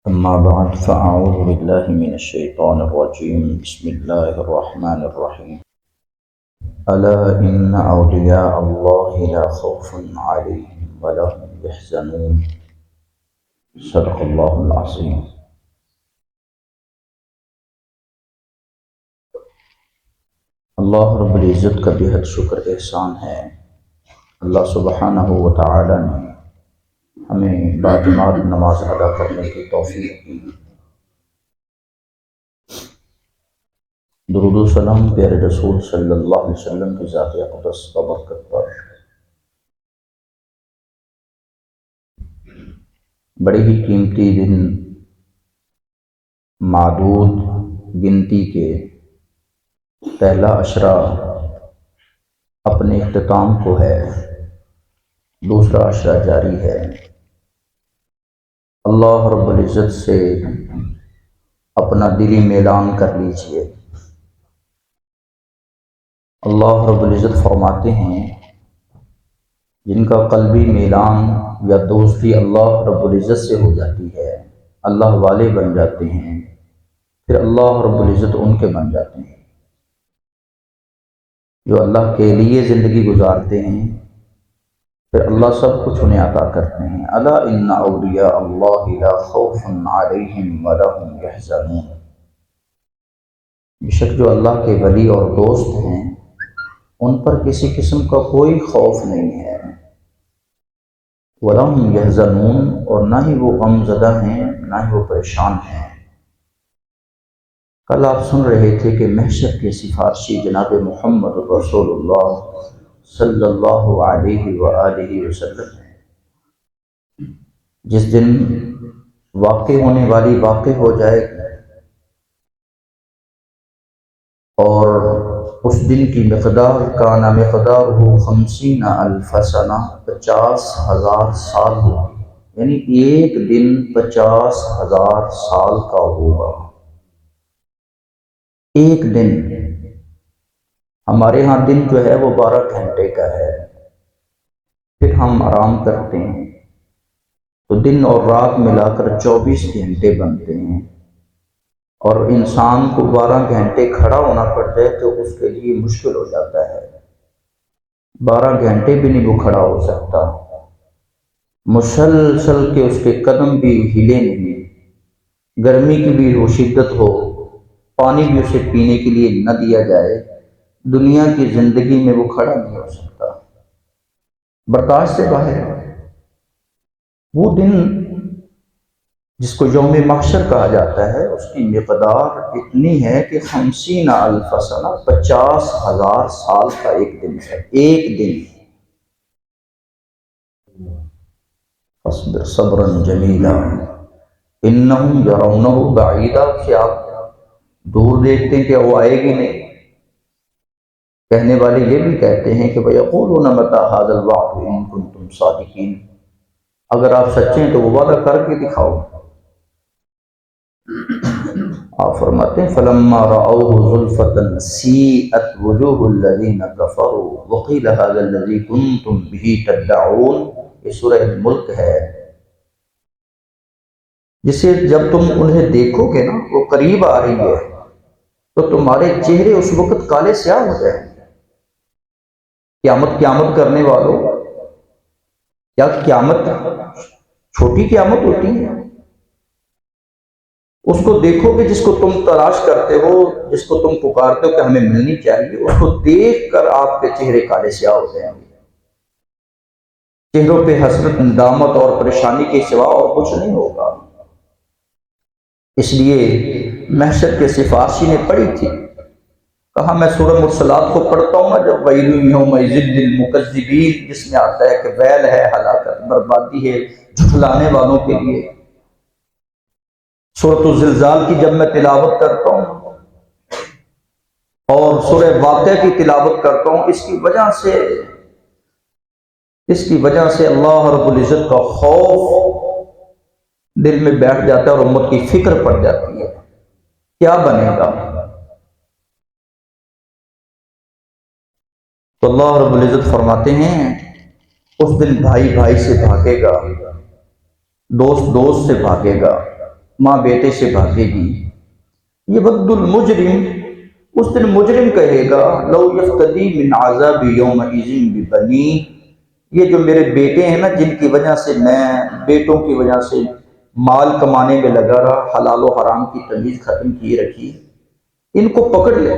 أما بعد فأعوذ بالله من الشيطان الرجيم بسم الله الرحمن الرحيم ألا إن أولياء الله لا خوف عليهم ولا هم يحزنون صدق الله العظيم۔ اللہ رب العزت کا بہت شکر احسان ہے۔ اللہ سبحانہ و تعالی نے ہمیں باجماعت نماز ادا کرنے کی توفیق دی۔ درود و سلام پیارے رسول صلی اللہ علیہ وسلم کی ذات اقدس ببرکت پر۔ بڑے ہی قیمتی دن، معدود گنتی کے پہلا عشرہ اپنے اختتام کو ہے، دوسرا عشرہ جاری ہے۔ اللہ رب العزت سے اپنا دلی میلان کر لیجئے۔ اللہ رب العزت فرماتے ہیں جن کا قلبی میلان یا دوستی اللہ رب العزت سے ہو جاتی ہے، اللہ والے بن جاتے ہیں، پھر اللہ رب العزت ان کے بن جاتے ہیں۔ جو اللہ کے لیے زندگی گزارتے ہیں پھر اللہ سب کچھ انہیں عطا کرتے ہیں۔ الا ان اولیاء اللہ لا خوف علیہم ولا هم یحزنون۔ بے شک جو اللہ کے ولی اور دوست ہیں ان پر کسی قسم کا کوئی خوف نہیں ہے، ولا هم یحزنون، اور نہ ہی وہ غم زدہ ہیں، نہ ہی وہ پریشان ہیں۔ کل آپ سن رہے تھے کہ محشر کے سفارشی جناب محمد رسول اللہ صلی اللہ علیہ وآلہ وسلم ہیں، جس دن واقع ہونے والی واقع ہو جائے گی، اور اس دن کی مقدار کانا مقدارہ 50,000 سنہ، 50,000 سال ہوگی، یعنی ایک دن 50,000 سال کا ہوگا۔ ایک دن، ہمارے ہاں دن جو ہے وہ 12 گھنٹے کا ہے، پھر ہم آرام کرتے ہیں تو دن اور رات ملا کر 24 گھنٹے بنتے ہیں، اور انسان کو 12 گھنٹے کھڑا ہونا پڑ جائے تو اس کے لیے مشکل ہو جاتا ہے۔ 12 گھنٹے بھی نہیں وہ کھڑا ہو سکتا، مسلسل کے اس کے قدم بھی ہلے نہیں، گرمی کی بھی وہ شدت ہو، پانی بھی اسے پینے کے لیے نہ دیا جائے، دنیا کی زندگی میں وہ کھڑا نہیں ہو سکتا، برداشت سے باہر ہے۔ وہ دن جس کو یوم محشر کہا جاتا ہے، اس کی مقدار اتنی ہے کہ 50,000 سنہ، 50,000 سال کا ایک دن ہے، ایک دن۔ فاصبر صبرا جمیلا انہم یرونہ بعیدا، کہ آپ دور دیکھتے ہیں کہ وہ آئے گی نہیں۔ کہنے والے یہ بھی کہتے ہیں کہ وَيَقُولُونَ مَتَىٰ هَٰذَا الْوَعْدُ إِن كُنتُمْ صَادِقِينَ، اگر آپ سچے ہیں تو وہ وعدہ کر کے دکھاؤ۔ آپ فرماتے ہیں فَلَمَّا رَأَوْهُ زُلْفَةً سِیئَتْ وُجُوهُ الَّذِینَ كَفَرُوا وَقِیلَ هَٰذَا الَّذِی كُنتُم بِهِ تَدَّعُونَ۔ یہ سورہ الملک ہے، جسے جب تم انہیں دیکھو گے نا، وہ قریب آ رہی ہے، تو تمہارے چہرے اس وقت کالے سیاہ ہو جائیں گے۔ قیامت کرنے والوں، کیا قیامت چھوٹی قیامت ہوتی ہے؟ اس کو دیکھو کہ جس کو تم تلاش کرتے ہو، جس کو تم پکارتے ہو کہ ہمیں ملنی چاہیے، اس کو دیکھ کر آپ کے چہرے کالے سیاہ ہو جائیں گے۔ چہروں پہ حسرت، ندامت اور پریشانی کے سوا اور کچھ نہیں ہوگا۔ اس لیے محشر کے سفارشی نے پڑھی تھی، کہا میں سورہ مرسلات کو پڑھتا ہوں نا، جب ویل یومئذ للمکذبین، جس میں آتا ہے کہ ویل ہے، ہلاکت، بربادی ہے جھٹلانے والوں کے لیے۔ سورۃ الزلزال کی جب میں تلاوت کرتا ہوں اور سورہ واقعہ کی تلاوت کرتا ہوں، اس کی وجہ سے اللہ رب العزت کا خوف دل میں بیٹھ جاتا ہے اور امت کی فکر پڑ جاتی ہے، کیا بنے گا۔ تو اللہ رب العزت فرماتے ہیں اس دن بھائی بھائی سے بھاگے گا، دوست دوست سے بھاگے گا، ماں بیٹے سے بھاگے گی. یہ ود المجرم، اس دن مجرم کہے گا لو یفتدی من عذاب یومئذ ببنی، یہ جو میرے بیٹے ہیں نا جن کی وجہ سے میں بیٹوں کی وجہ سے مال کمانے میں لگا رہا، حلال و حرام کی تمیز ختم کیے رکھی، ان کو پکڑ لے.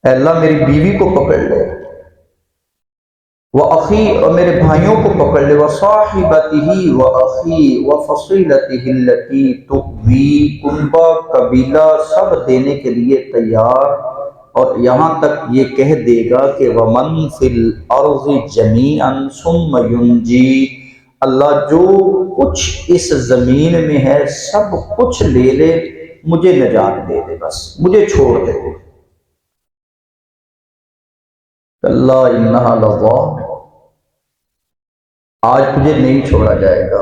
اے اللہ میری بیوی کو پکڑ لے، وَأَخِي، اور میرے بھائیوں کو پکڑ لے، وَصَاحِبَتِهِ وَأَخِي وَفَصِيلَتِهِ الَّتِي تُؤْوِي، ان کا قبیلہ سب دینے کے لیے تیار، اور یہاں تک یہ کہہ دے گا کہ وَمَن فِي الْأَرْضِ جَمِيعًا ثُمَّ يُنْجِي، اللہ جو کچھ اس زمین میں ہے سب کچھ لے لے، مجھے نجات دے دے، بس مجھے چھوڑ دے. اللہ انہا لظا، آج تجھے نہیں چھوڑا جائے گا.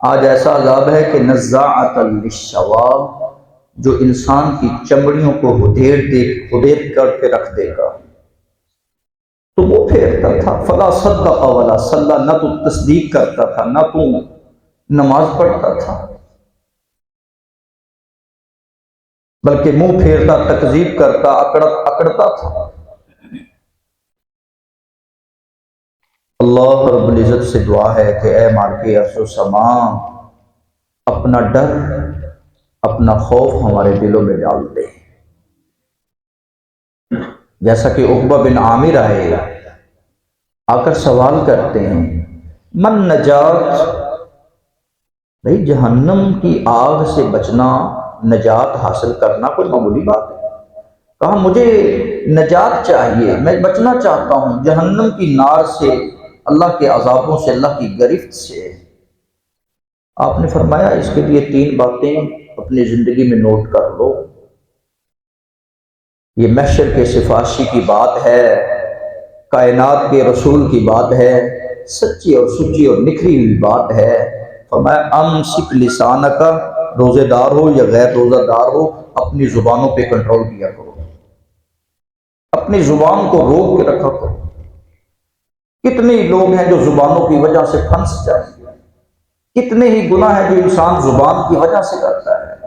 آج ایسا عذاب ہے کہ نزاعۃ للشوا، جو انسان کی چمڑیوں کو ہدیڑ کر کے رکھ دے گا. تو وہ پھیرتا تھا، فلا صدق ولا صلی، نہ تو تصدیق کرتا تھا نہ تو نماز پڑھتا تھا، بلکہ منہ پھیرتا، تکذیب کرتا، اکڑتا تھا. اللہ رب العزت سے دعا ہے کہ اے مالک عرش و سما، اپنا ڈر، اپنا خوف ہمارے دلوں میں ڈال دے. جیسا کہ عقبہ بن عامر آئے، آ کر سوال کرتے ہیں من نجات، بھئی جہنم کی آگ سے بچنا، نجات حاصل کرنا کوئی معمولی بات ہے. کہا مجھے نجات چاہیے، میں بچنا چاہتا ہوں جہنم کی نار سے، اللہ کے عذابوں سے، اللہ کی گرفت سے. آپ نے فرمایا اس کے لیے 3 باتیں اپنی زندگی میں نوٹ کر لو. یہ محشر کے سفارشی کی بات ہے، کائنات کے رسول کی بات ہے، سچی اور سچی اور نکھری ہوئی بات ہے. فرمایا امسک لسانک، روزے دار ہو یا غیر روزہ دار ہو، اپنی زبانوں پہ کنٹرول کیا کرو، اپنی زبان کو روک کے رکھا کرو. کتنے لوگ ہیں جو زبانوں کی وجہ سے پھنس جائیں گے، کتنے ہی گناہ ہیں جو انسان زبان کی وجہ سے کرتا ہے،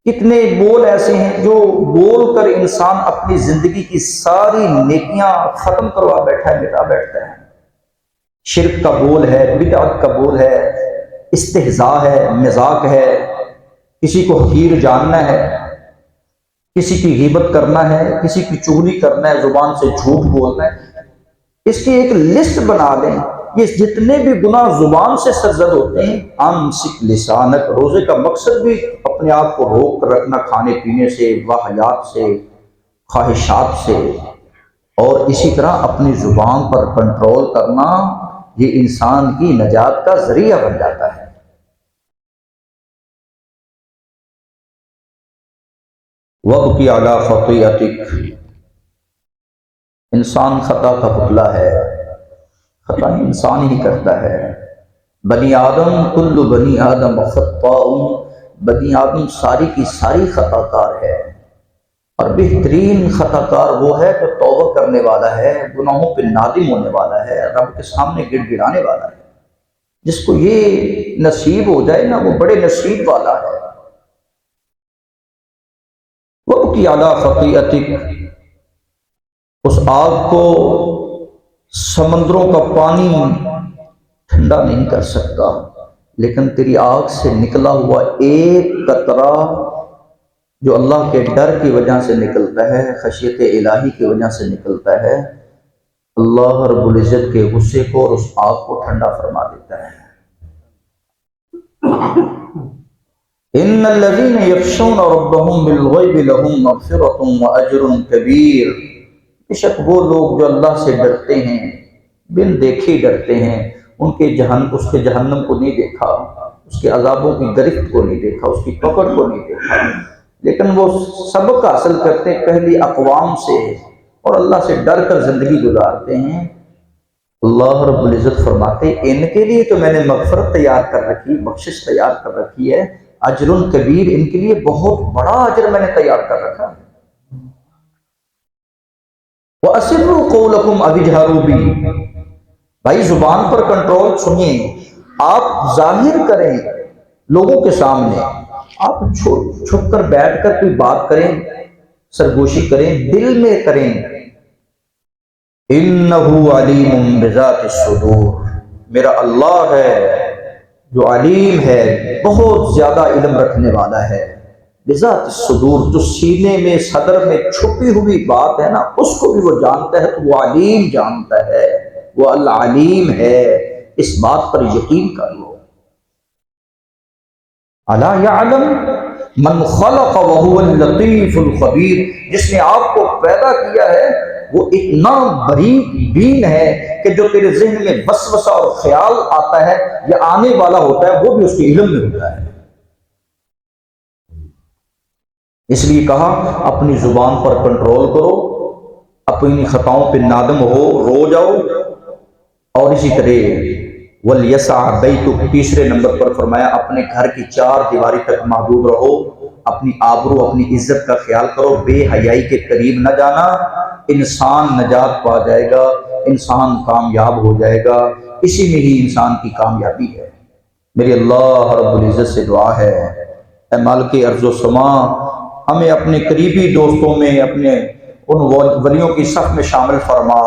کتنے بول ایسے ہیں جو بول کر انسان اپنی زندگی کی ساری نیکیاں ختم کروا بیٹھا ہے، مٹا بیٹھتا ہے. شرک کا بول ہے، بدعت کا بول ہے، استہزاء ہے، مذاق ہے، کسی کو حقیر جاننا ہے، کسی کی غیبت کرنا ہے، کسی کی چغلی کرنا ہے، زبان سے جھوٹ بولنا ہے. اس کی ایک لسٹ بنا لیں، یہ جتنے بھی گناہ زبان سے سرزد ہوتے ہیں. امسک لسانک، روزے کا مقصد بھی اپنے آپ کو روک کر رکھنا، کھانے پینے سے، واہیات سے، خواہشات سے، اور اسی طرح اپنی زبان پر کنٹرول کرنا. یہ انسان کی نجات کا ذریعہ بن جاتا ہے. وَابْكِ عَلَىٰ خَطِيئَتِكَ، انسان خطا کا پتلا ہے، خطا انسان ہی کرتا ہے. بنی آدم، کل بنی آدم خطاء، بنی آدم ساری کی ساری خطا کار ہے، اور بہترین خطا کار وہ ہے جو توبہ کرنے والا ہے، گناہوں پہ نادم ہونے والا ہے، رب کے سامنے گڑ گڑانے والا ہے. جس کو یہ نصیب ہو جائے نا، وہ بڑے نصیب والا ہے. وَابْكِ عَلَىٰ خَطِيئَتِكَ، اس آگ کو سمندروں کا پانی ٹھنڈا نہیں کر سکتا، لیکن تیری آگ سے نکلا ہوا ایک قطرہ جو اللہ کے ڈر کی وجہ سے نکلتا ہے، خشیت الہی کی وجہ سے نکلتا ہے، اللہ رب العزت کے غصے کو اور اس آگ کو ٹھنڈا فرما دیتا ہے. ان الذين يخشون ربهم بالغیب لهم مغفرة واجر کبیر، بے شک وہ لوگ جو اللہ سے ڈرتے ہیں، بن دیکھے ڈرتے ہیں، اس کے جہنم کو نہیں دیکھا، اس کے عذابوں کی گرفت کو نہیں دیکھا، اس کی پکڑ کو نہیں دیکھا، لیکن وہ سبق حاصل کرتے ہیں پہلی اقوام سے اور اللہ سے ڈر کر زندگی گزارتے ہیں. اللہ رب العزت فرماتے ان کے لیے تو میں نے مغفرت تیار کر رکھی، بخشش تیار کر رکھی ہے، اجر کبیر، ان کے لیے بہت بڑا اجر میں نے تیار کر رکھا ہے. وَأَسِرُّوا قَوْلَكُمْ أَوِ اجْهَرُوا بِهِ، بھائی زبان پر کنٹرول سنیے. آپ ظاہر کریں لوگوں کے سامنے، آپ چھپ کر بیٹھ کر کوئی بات کریں، سرگوشی کریں، دل میں کریں۔ انہ علیم بذات الصدور، میرا اللہ ہے جو علیم ہے، بہت زیادہ علم رکھنے والا ہے۔ بذات الصدور، جو سینے میں صدر میں چھپی ہوئی بات ہے نا، اس کو بھی وہ جانتا ہے، تو وہ علیم جانتا ہے، وہ العلیم ہے، اس بات پر یقین کر لو۔ الا یعلم من خلق وهو اللطیف الخبیر، جس نے آپ کو پیدا کیا ہے وہ اتنا باریک بین ہے کہ جو تیرے ذہن میں وسوسہ اور خیال آتا ہے یا آنے والا ہوتا ہے وہ بھی اس کے علم میں ہوتا ہے۔ اس لیے کہا اپنی زبان پر کنٹرول کرو، اپنی خطاؤں پہ نادم ہو، رو جاؤ، اور اسی طرح وَلْيَسْعَ بَيْتُكَ، تیسرے نمبر پر فرمایا اپنے گھر کی چار دیواری تک محدود رہو، اپنی آبرو اپنی عزت کا خیال کرو، بے حیائی کے قریب نہ جانا، انسان نجات پا جائے گا، انسان کامیاب ہو جائے گا، اسی میں ہی انسان کی کامیابی ہے۔ میری اللہ رب العزت سے دعا ہے، اے مالک ارض و سما، ہمیں اپنے قریبی دوستوں میں، اپنے ان ولیوں کی صف میں شامل فرما،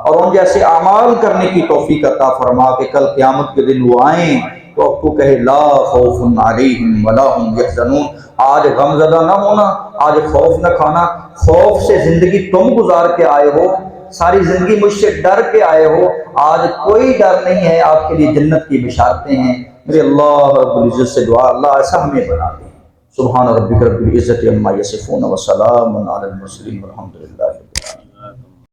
اور ان جیسے اعمال کرنے کی توفیق عطا فرما کہ کل قیامت کے دن وہ آئیں تو اب تو کہے لا خوف علیہم ولا هم یحزنون، آج غم زدہ نہ ہونا، آج خوف نہ کھانا۔ خوف سے زندگی تم گزار کے آئے ہو، ساری زندگی مجھ سے ڈر کے آئے ہو، آج کوئی ڈر نہیں ہے، آپ کے لیے جنت کی بشارتیں ہیں۔ میرے اللہ رب العزت سے دعا، اللہ ایسا ہمیں بنا دے۔ سبحان ربک رب العزت عما یصفون وسلام علی المرسلین والحمد للہ۔